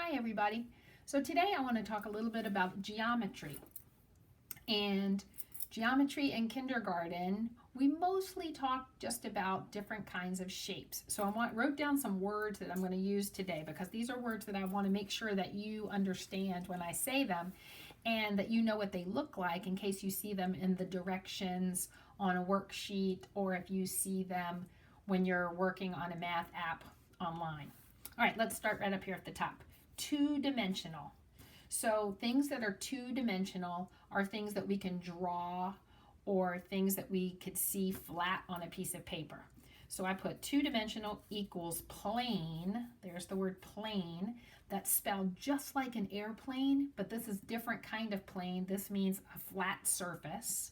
Hi everybody. So today I want to talk a little bit about geometry. And geometry in kindergarten, we mostly talk just about different kinds of shapes. So I wrote down some words that I'm going to use today because these are words that I want to make sure that you understand when I say them and that you know what they look like in case you see them in the directions on a worksheet or if you see them when you're working on a math app online. All right, let's start right up here at the top. Two-dimensional. So things that are two-dimensional are things that we can draw or things that we could see flat on a piece of paper. So I put two-dimensional equals plane. There's the word plane. That's spelled just like an airplane, but this is different kind of plane. This means a flat surface.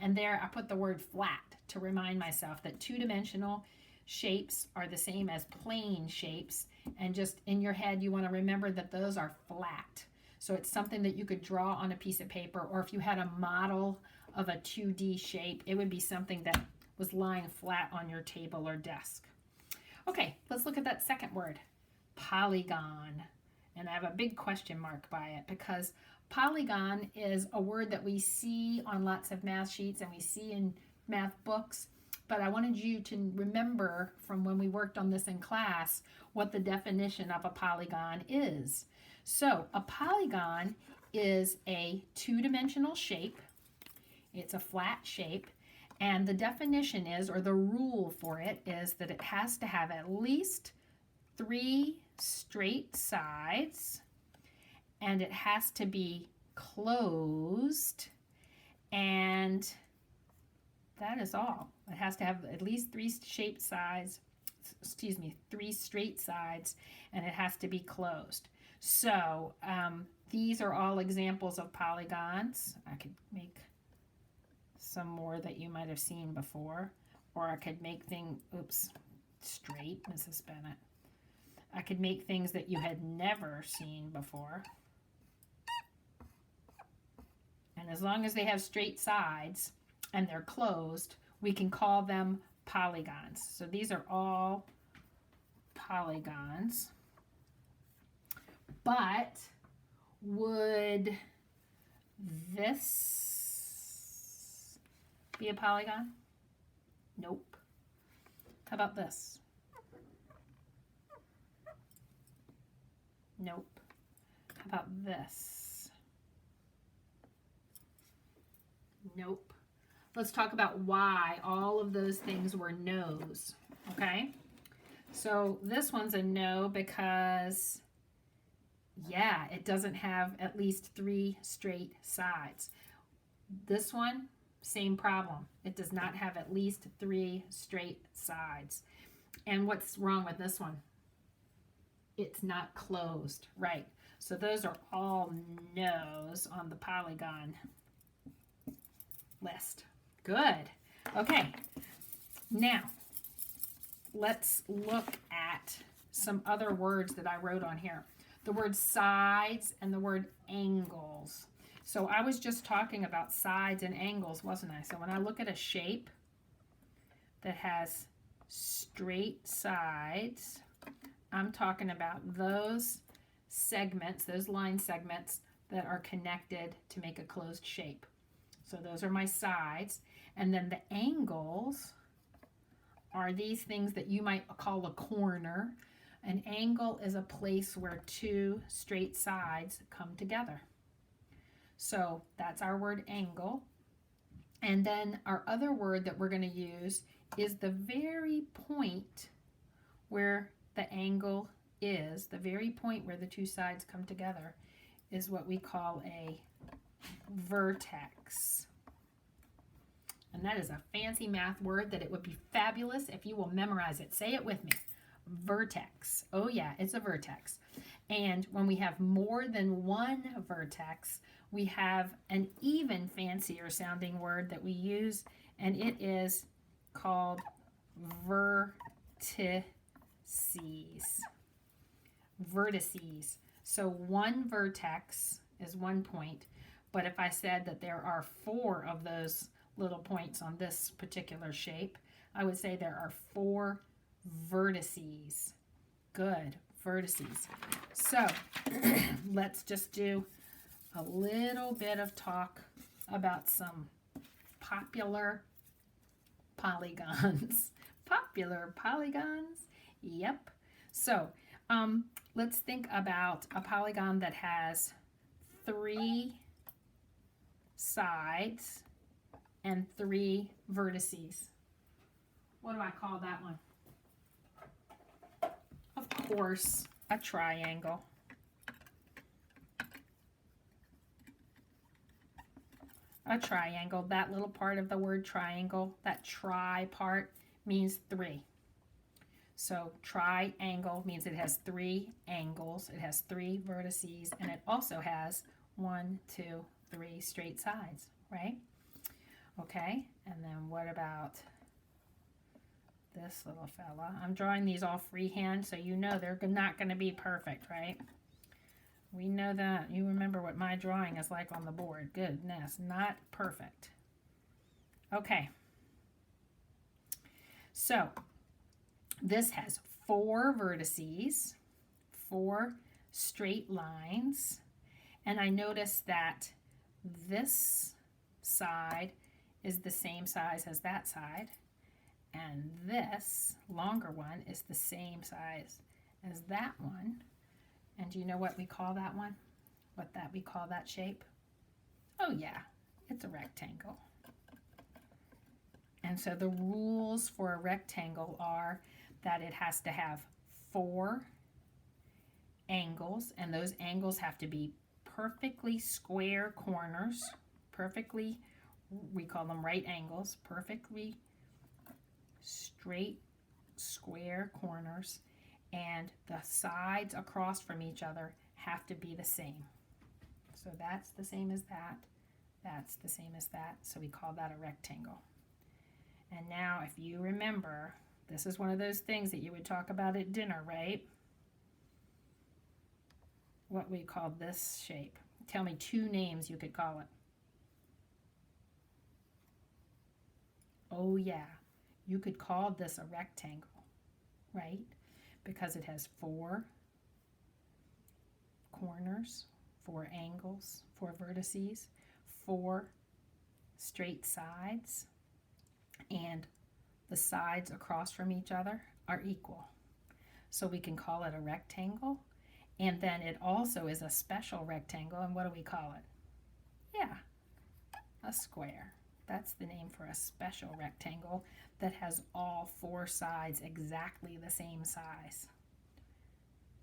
And there I put the word flat to remind myself that two-dimensional shapes are the same as plane shapes, and just in your head you want to remember that those are flat. So it's something that you could draw on a piece of paper, or if you had a model of a 2D shape, it would be something that was lying flat on your table or desk. Okay, let's look at that second word, polygon. And I have a big question mark by it because polygon is a word that we see on lots of math sheets and we see in math books. But I wanted you to remember from when we worked on this in class what the definition of a polygon is. So a polygon is a two-dimensional shape. It's a flat shape. And the definition is, or the rule for it is that it has to have at least 3 straight sides, and it has to be closed, and that is all. It has to have at least 3 straight sides, and it has to be closed. So these are all examples of polygons. I could make some more that you might have seen before, or I could make things, straight, Mrs. Bennett. I could make things that you had never seen before. And as long as they have straight sides and they're closed, we can call them polygons. So these are all polygons. But would this be a polygon? Nope. How about this? Nope. How about this? Nope. Let's talk about why all of those things were no's, okay? So this one's a no because, yeah, it doesn't have at least 3 straight sides. This one, same problem. It does not have at least 3 straight sides. And what's wrong with this one? It's not closed, right? So those are all no's on the polygon list. Good. Okay. Now, let's look at some other words that I wrote on here. The word sides and the word angles. So I was just talking about sides and angles, wasn't I? So when I look at a shape that has straight sides, I'm talking about those segments, those line segments that are connected to make a closed shape. So those are my sides. And then the angles are these things that you might call a corner. An angle is a place where 2 straight sides come together. So that's our word angle. And then our other word that we're going to use is the very point where the angle is, the very point where the 2 sides come together is what we call a vertex. And that is a fancy math word that it would be fabulous if you will memorize it. Say it with me. Vertex. Oh yeah, it's a vertex. And when we have more than one vertex, we have an even fancier sounding word that we use, and it is called vertices. Vertices. So one vertex is 1 point, but if I said that there are 4 of those little points on this particular shape, I would say there are 4 vertices. Good. vertices. So let's just do a little bit of talk about some popular polygons. Popular polygons? Yep. So let's think about a polygon that has 3 sides and 3 vertices. What do I call that one? Of course, a triangle. A triangle, that little part of the word triangle, that tri part means 3. So triangle means it has 3 angles, it has 3 vertices, and it also has 1, 2, 3 straight sides, right? Okay, and then what about this little fella? I'm drawing these all freehand, so you know they're not going to be perfect, right? We know that. You remember what my drawing is like on the board. Goodness, not perfect. Okay. So, this has 4 vertices, 4 straight lines, and I noticed that this side is the same size as that side, and this longer one is the same size as that one. And do you know what we call that one? We call that shape? Oh yeah, it's a rectangle. And so the rules for a rectangle are that it has to have 4 angles, and those angles have to be perfectly square corners, perfectly, we call them right angles, perfectly straight square corners, and the sides across from each other have to be the same. So that's the same as that, that's the same as that, so we call that a rectangle. And now if you remember, this is one of those things that you would talk about at dinner, right? What we call this shape. Tell me 2 names you could call it. Oh yeah, you could call this a rectangle, right? Because it has 4 corners, 4 angles, 4 vertices, 4 straight sides, and the sides across from each other are equal. So we can call it a rectangle, and then it also is a special rectangle, and what do we call it? Yeah, a square. That's the name for a special rectangle that has all 4 sides exactly the same size.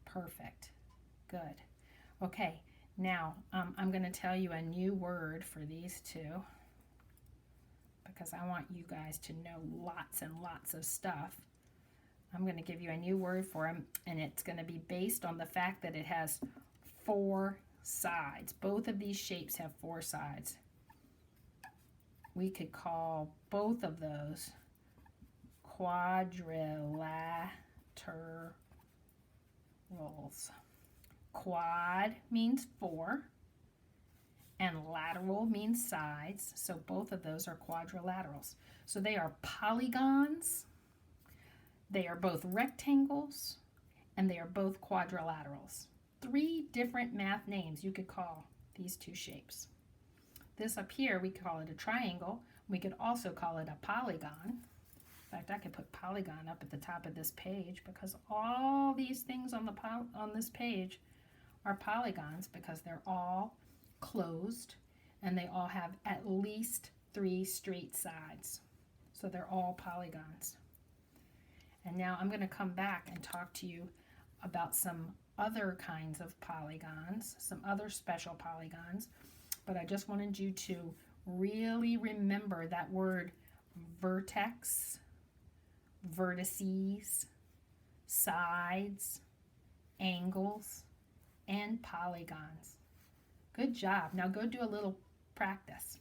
Perfect. Good. Okay, now I'm going to tell you a new word for these 2 because I want you guys to know lots and lots of stuff. I'm going to give you a new word for them, and it's going to be based on the fact that it has 4 sides. Both of these shapes have 4 sides. We could call both of those quadrilaterals. Quad means 4, and lateral means sides, so both of those are quadrilaterals. So they are polygons, they are both rectangles, and they are both quadrilaterals. 3 different math names you could call these 2 shapes. This up here, we could call it a triangle. We could also call it a polygon. In fact, I could put polygon up at the top of this page because all these things on this page are polygons because they're all closed and they all have at least 3 straight sides. So they're all polygons. And now I'm going to come back and talk to you about some other kinds of polygons, some other special polygons. But I just wanted you to really remember that word vertex, vertices, sides, angles, and polygons. Good job. Now go do a little practice.